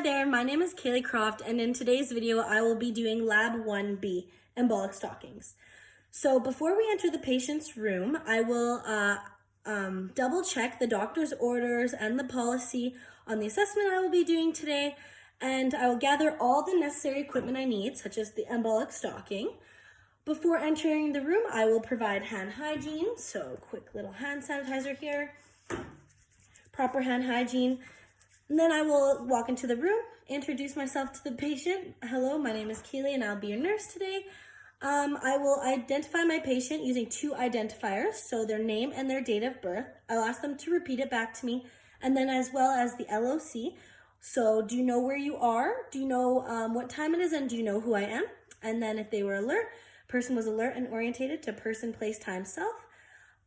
there, my name is Kaylee Croft, and in today's video, I will be doing Lab 1B, embolic stockings. So before we enter the patient's room, I will double check the doctor's orders and the policy on the assessment I will be doing today, and I will gather all the necessary equipment I need, such as the embolic stocking. Before entering the room, I will provide hand hygiene, so quick little hand sanitizer here, proper hand hygiene. And then I will walk into the room, introduce myself to the patient. Hello, my name is Kaylee and I'll be your nurse today. I will identify my patient using two identifiers, so their name and their date of birth. I'll ask them to repeat it back to me, and then as well as the LOC. So do you know where you are? Do you know what time it is, and do you know who I am? And then if they were alert, person was alert and orientated to person, place, time, self.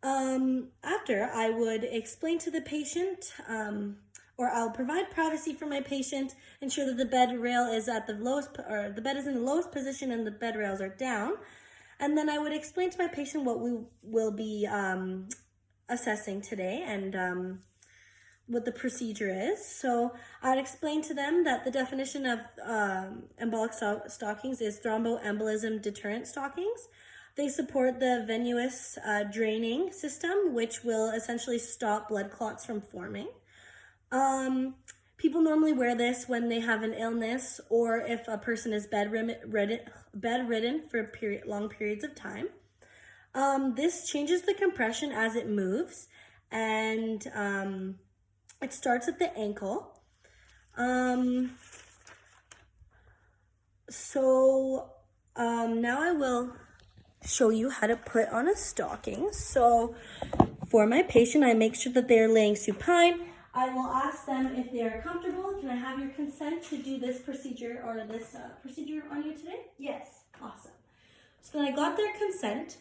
After, I would explain to the patient, or I'll provide privacy for my patient, ensure that the bed rail is at the lowest, or the bed is in the lowest position and the bed rails are down. And then I would explain to my patient what we will be assessing today and what the procedure is. So I'd explain to them that the definition of embolic stockings is thromboembolism deterrent stockings. They support the venous draining system, which will essentially stop blood clots from forming. People normally wear this when they have an illness or if a person is bedridden for long periods of time. This changes the compression as it moves, and it starts at the ankle. Now I will show you how to put on a stocking. So for my patient, I make sure that they're laying supine. I will ask them if they are comfortable. Can I have your consent to do this procedure or this procedure on you today? Yes. Awesome. So then I got their consent.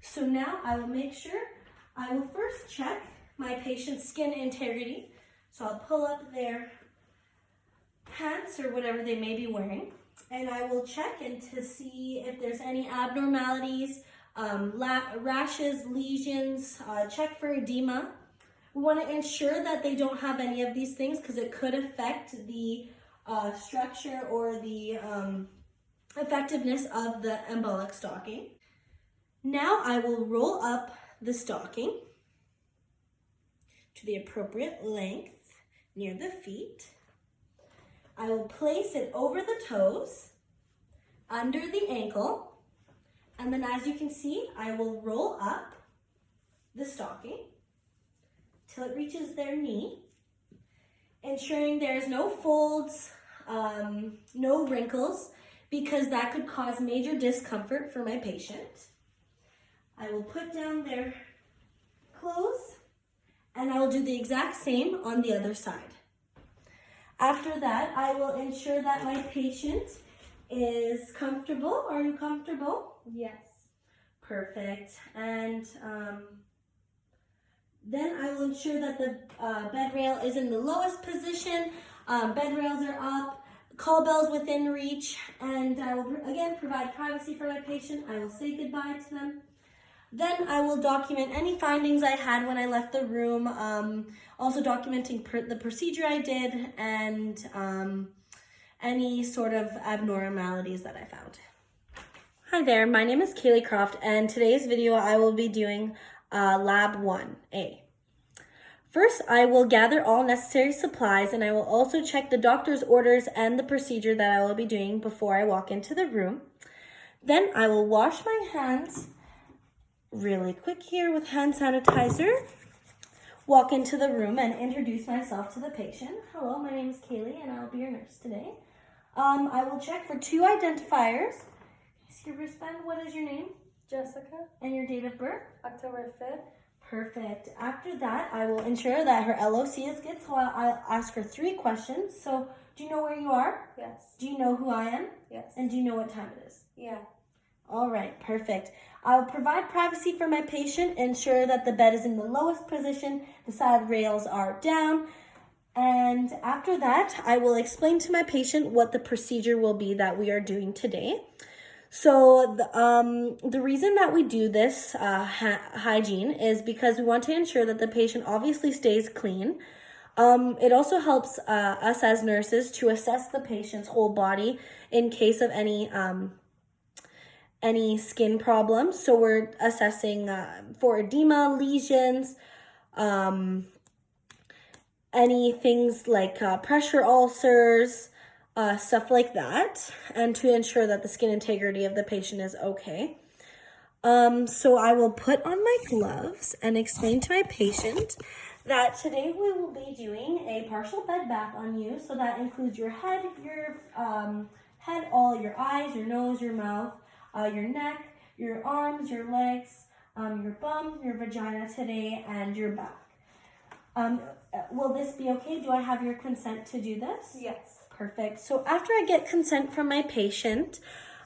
So now I will make sure, I will first check my patient's skin integrity. So I'll pull up their pants or whatever they may be wearing, and I will check and to see if there's any abnormalities, rashes, lesions, check for edema. We want to ensure that they don't have any of these things because it could affect the structure or the effectiveness of the embolic stocking. Now I will roll up the stocking to the appropriate length near the feet. I will place it over the toes, under the ankle, and then as you can see, I will roll up the stocking till it reaches their knee, ensuring there's no folds, no wrinkles, because that could cause major discomfort for my patient. I will put down their clothes, and I will do the exact same on the other side. After that, I will ensure that my patient is comfortable. Are you comfortable? Yes. Perfect. And then I will ensure that the bed rail is in the lowest position. Bed rails are up, call bells within reach, and I will again provide privacy for my patient. I will say goodbye to them. Then I will document any findings I had when I left the room, also documenting the procedure I did and any sort of abnormalities that I found. Hi there, my name is Kaylee Croft, and today's video I will be doing Lab 1A. First, I will gather all necessary supplies, and I will also check the doctor's orders and the procedure that I will be doing before I walk into the room. Then I will wash my hands really quick here with hand sanitizer, walk into the room and introduce myself to the patient. Hello, my name is Kaylee and I'll be your nurse today. I will check for two identifiers. See your wristband. What is your name? Jessica. And your date of birth? October 5th. Perfect. After that, I will ensure that her LOC is good, so I'll ask her 3 questions. So, do you know where you are? Yes. Do you know who I am? Yes. And do you know what time it is? Yeah. All right, perfect. I'll provide privacy for my patient, ensure that the bed is in the lowest position, the side rails are down, and after that, I will explain to my patient what the procedure will be that we are doing today. So the reason that we do this hygiene is because we want to ensure that the patient obviously stays clean. It also helps us as nurses to assess the patient's whole body in case of any skin problems. So we're assessing for edema, lesions, any things like pressure ulcers, stuff like that, and to ensure that the skin integrity of the patient is okay. So I will put on my gloves and explain to my patient that today we will be doing a partial bed bath on you. So that includes your head, all your eyes, your nose, your mouth, your neck, your arms, your legs, your bum, your vagina today, and your back. Will this be okay? Do I have your consent to do this? Yes. Perfect. So after I get consent from my patient,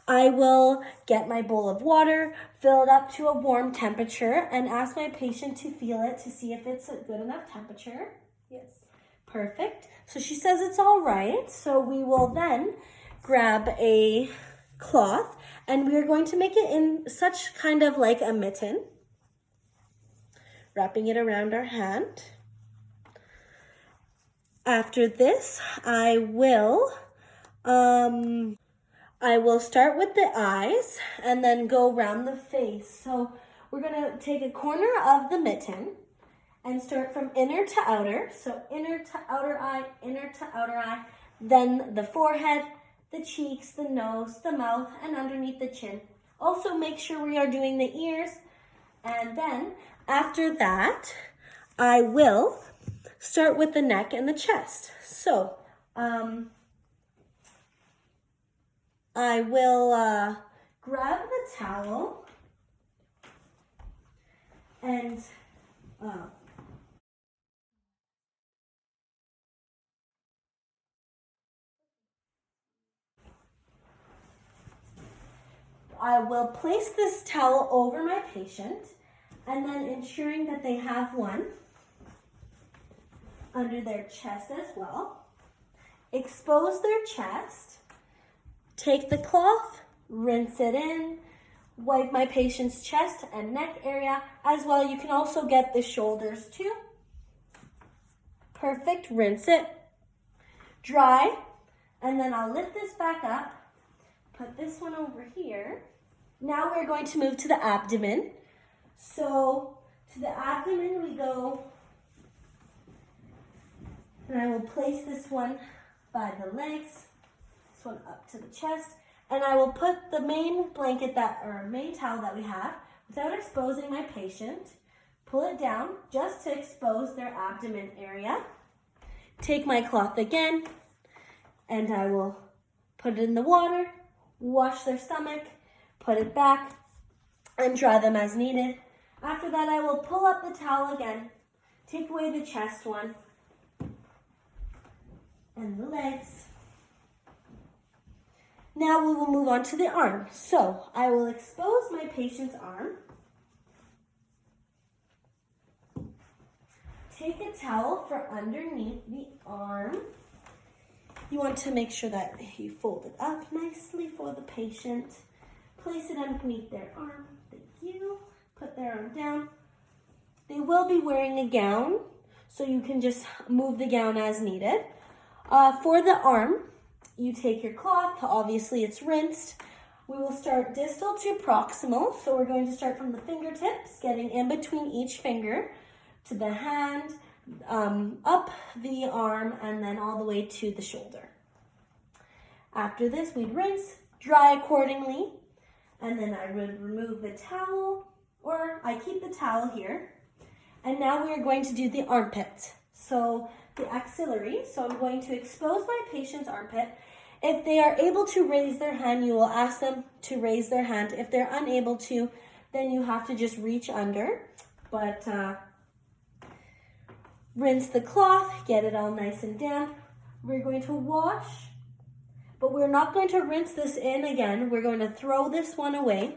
I will get my bowl of water, fill it up to a warm temperature, and ask my patient to feel it to see if it's a good enough temperature. Yes. Perfect. So she says it's all right. So we will then grab a cloth, and we are going to make it in such kind of like a mitten, wrapping it around our hand. After this, I will start with the eyes and then go around the face. So we're gonna take a corner of the mitten and start from inner to outer. So inner to outer eye, then the forehead, the cheeks, the nose, the mouth, and underneath the chin. Also make sure we are doing the ears. And then after that, I will start with the neck and the chest. So I will grab the towel and I will place this towel over my patient, and then ensuring that they have one under their chest as well. Expose their chest. Take the cloth, rinse it in, wipe my patient's chest and neck area as well. You can also get the shoulders too. Perfect, rinse it, dry, and then I'll lift this back up, put this one over here. Now we're going to move to the abdomen. So to the abdomen we go, and I will place this one by the legs, this one up to the chest, and I will put the main blanket main towel that we have without exposing my patient. Pull it down just to expose their abdomen area. Take my cloth again, and I will put it in the water, wash their stomach, put it back, and dry them as needed. After that, I will pull up the towel again, take away the chest one, and the legs. Now we will move on to the arm. So I will expose my patient's arm. Take a towel for underneath the arm. You want to make sure that you fold it up nicely for the patient. Place it underneath their arm. Thank you. Put their arm down. They will be wearing a gown, so you can just move the gown as needed. For the arm, you take your cloth, obviously it's rinsed. We will start distal to proximal. So we're going to start from the fingertips, getting in between each finger to the hand, up the arm, and then all the way to the shoulder. After this, we'd rinse, dry accordingly, and then I would remove the towel, or I keep the towel here. And now we are going to do the armpit. So the axillary, so I'm going to expose my patient's armpit. If they are able to raise their hand, you will ask them to raise their hand. If they're unable to, then you have to just reach under. But rinse the cloth, get it all nice and damp. We're going to wash, but we're not going to rinse this in again. We're going to throw this one away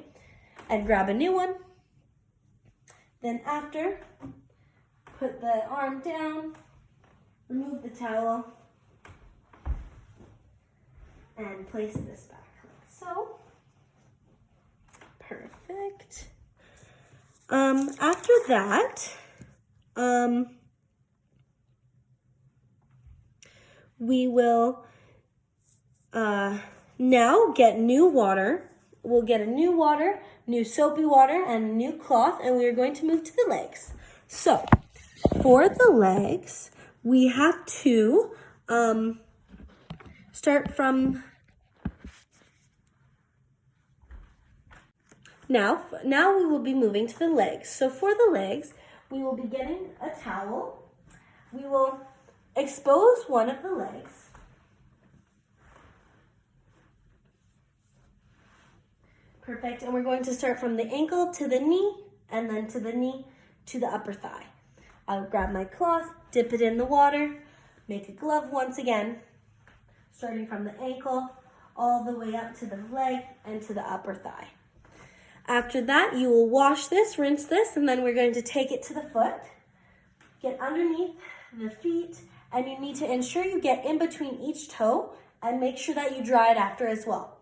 and grab a new one. Then after, put the arm down, remove the towel, and place this back like so. Perfect. After that, we will now get new water. We'll get a new water, new soapy water, and a new cloth, and we are going to move to the legs. So, for the legs, we have to start from now we will be moving to the legs. So for the legs, we will be getting a towel. We will expose one of the legs. Perfect. And we're going to start from the ankle to the knee, and then to the knee to the upper thigh. I'll grab my cloth, dip it in the water, make a glove once again, starting from the ankle all the way up to the leg and to the upper thigh. After that, you will wash this, rinse this, and then we're going to take it to the foot. Get underneath the feet, and you need to ensure you get in between each toe and make sure that you dry it after as well.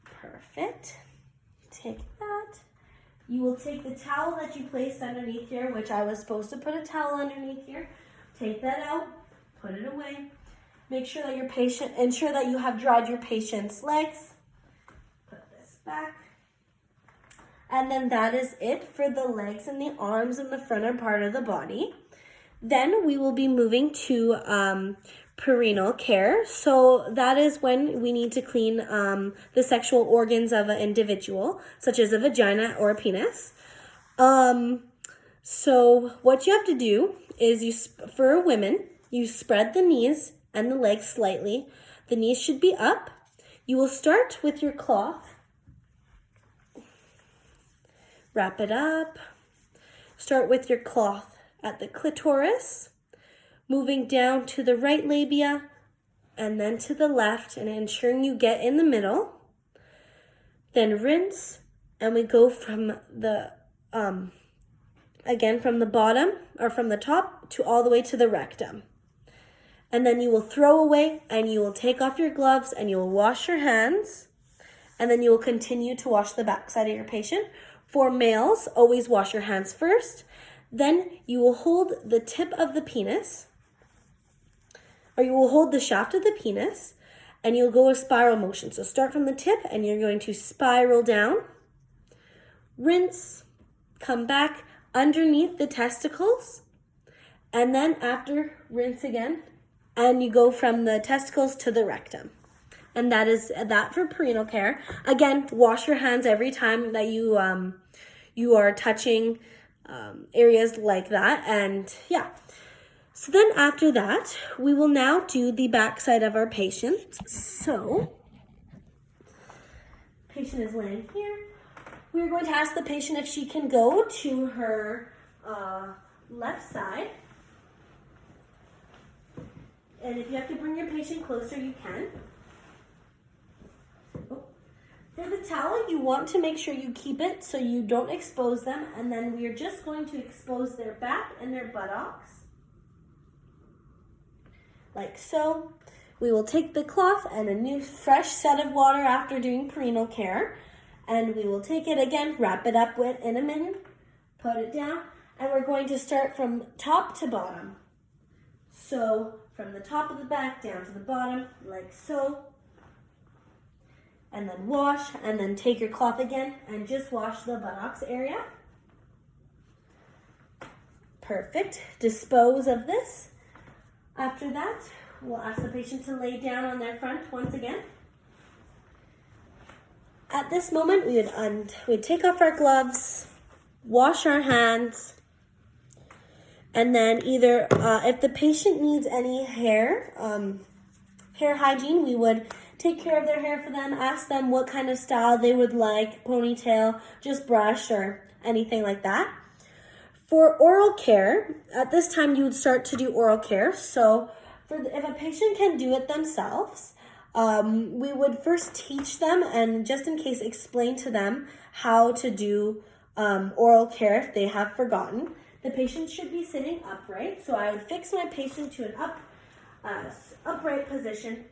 Perfect. Take that. You will take the towel that you placed underneath here, which I was supposed to put a towel underneath here. Take that out, put it away. Make sure that ensure that you have dried your patient's legs. Put this back. And then that is it for the legs and the arms and the frontal part of the body. Then we will be moving to perineal care. So that is when we need to clean the sexual organs of an individual, such as a vagina or a penis. So what you have to do is for women, you spread the knees and the legs slightly. The knees should be up. You will start with your cloth. Wrap it up. Start with your cloth at the clitoris, moving down to the right labia and then to the left, and ensuring you get in the middle. Then rinse, and we go from the, again, from the bottom or from the top to all the way to the rectum. And then you will throw away, and you will take off your gloves, and you will wash your hands, and then you will continue to wash the backside of your patient. For males, always wash your hands first. Then you will hold the tip of the penis, or you will hold the shaft of the penis, and you'll go a spiral motion. So start from the tip, and you're going to spiral down, rinse, come back underneath the testicles, and then after, rinse again, and you go from the testicles to the rectum. And that is that for perineal care. Again, wash your hands every time that you are touching areas like that. And yeah. So then after that, we will now do the backside of our patient. So, patient is laying here. We're going to ask the patient if she can go to her left side. And if you have to bring your patient closer, you can. For the towel, you want to make sure you keep it so you don't expose them. And then we are just going to expose their back and their buttocks. Like so. We will take the cloth and a new fresh set of water after doing perineal care. And we will take it again, wrap it up in a minute, put it down. And we're going to start from top to bottom. So from the top of the back down to the bottom, like so. And then wash, and then take your cloth again and just wash the buttocks area. Perfect. Dispose of this. After that, we'll ask the patient to lay down on their front once again. At this moment, we'd take off our gloves, wash our hands, and then either if the patient needs any hair hygiene, we would take care of their hair for them, ask them what kind of style they would like, ponytail, just brush, or anything like that. For oral care, at this time you would start to do oral care. So if a patient can do it themselves, we would first teach them and just in case explain to them how to do oral care if they have forgotten. The patient should be sitting upright. So I would fix my patient to an upright position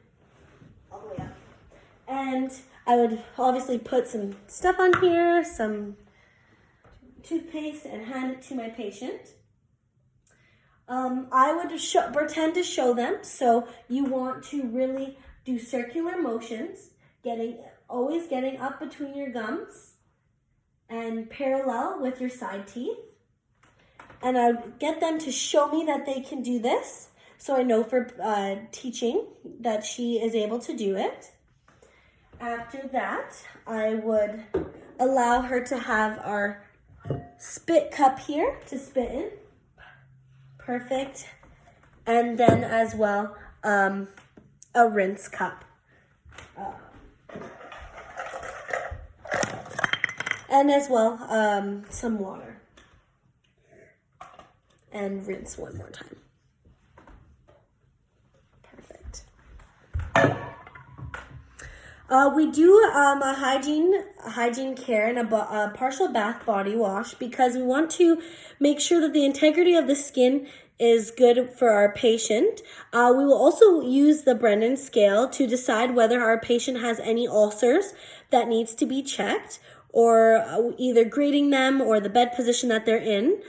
all the way up. And I would obviously put some stuff on here, some toothpaste, and hand it to my patient. I would pretend to show them. So you want to really do circular motions, always getting up between your gums and parallel with your side teeth. And I would get them to show me that they can do this. So I know for teaching that she is able to do it. After that, I would allow her to have our spit cup here to spit in. Perfect. And then as well, a rinse cup. And as well, some water. And rinse one more time. Perfect. We do a hygiene care and a partial bath body wash because we want to make sure that the integrity of the skin is good for our patient. We will also use the Brennan scale to decide whether our patient has any ulcers that needs to be checked, or either grading them or the bed position that they're in.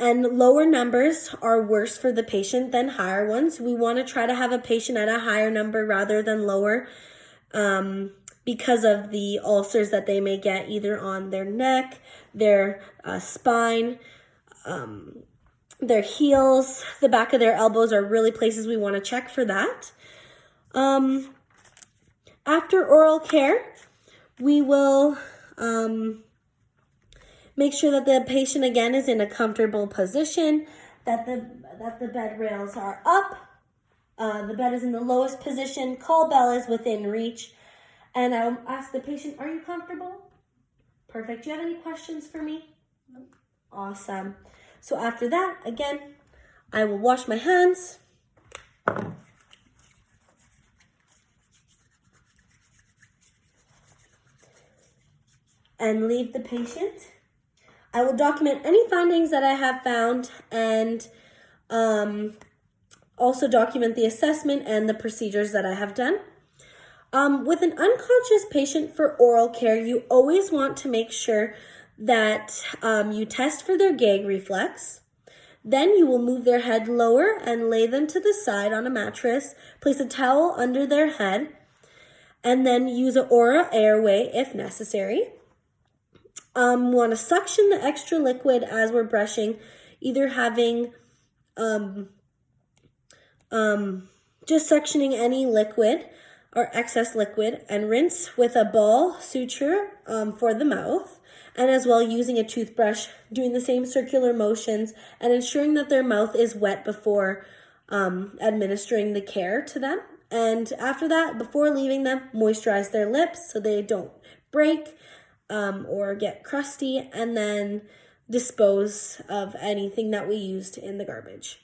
And lower numbers are worse for the patient than higher ones. We want to try to have a patient at a higher number rather than lower because of the ulcers that they may get either on their neck, their spine, their heels, the back of their elbows are really places we want to check for that. After oral care, we will make sure that the patient again is in a comfortable position, that the bed rails are up, the bed is in the lowest position, call bell is within reach, and I'll ask the patient, are you comfortable? Perfect. Do you have any questions for me? No. Awesome. So after that, again, I will wash my hands. And leave the patient. I will document any findings that I have found and also document the assessment and the procedures that I have done. With an unconscious patient for oral care, you always want to make sure that you test for their gag reflex. Then you will move their head lower and lay them to the side on a mattress. Place a towel under their head and then use an oral airway if necessary. We want to suction the extra liquid as we're brushing, either having just suctioning any liquid or excess liquid, and rinse with a ball suture for the mouth, and as well using a toothbrush, doing the same circular motions and ensuring that their mouth is wet before administering the care to them. And after that, before leaving them, moisturize their lips so they don't break or get crusty, and then dispose of anything that we used in the garbage.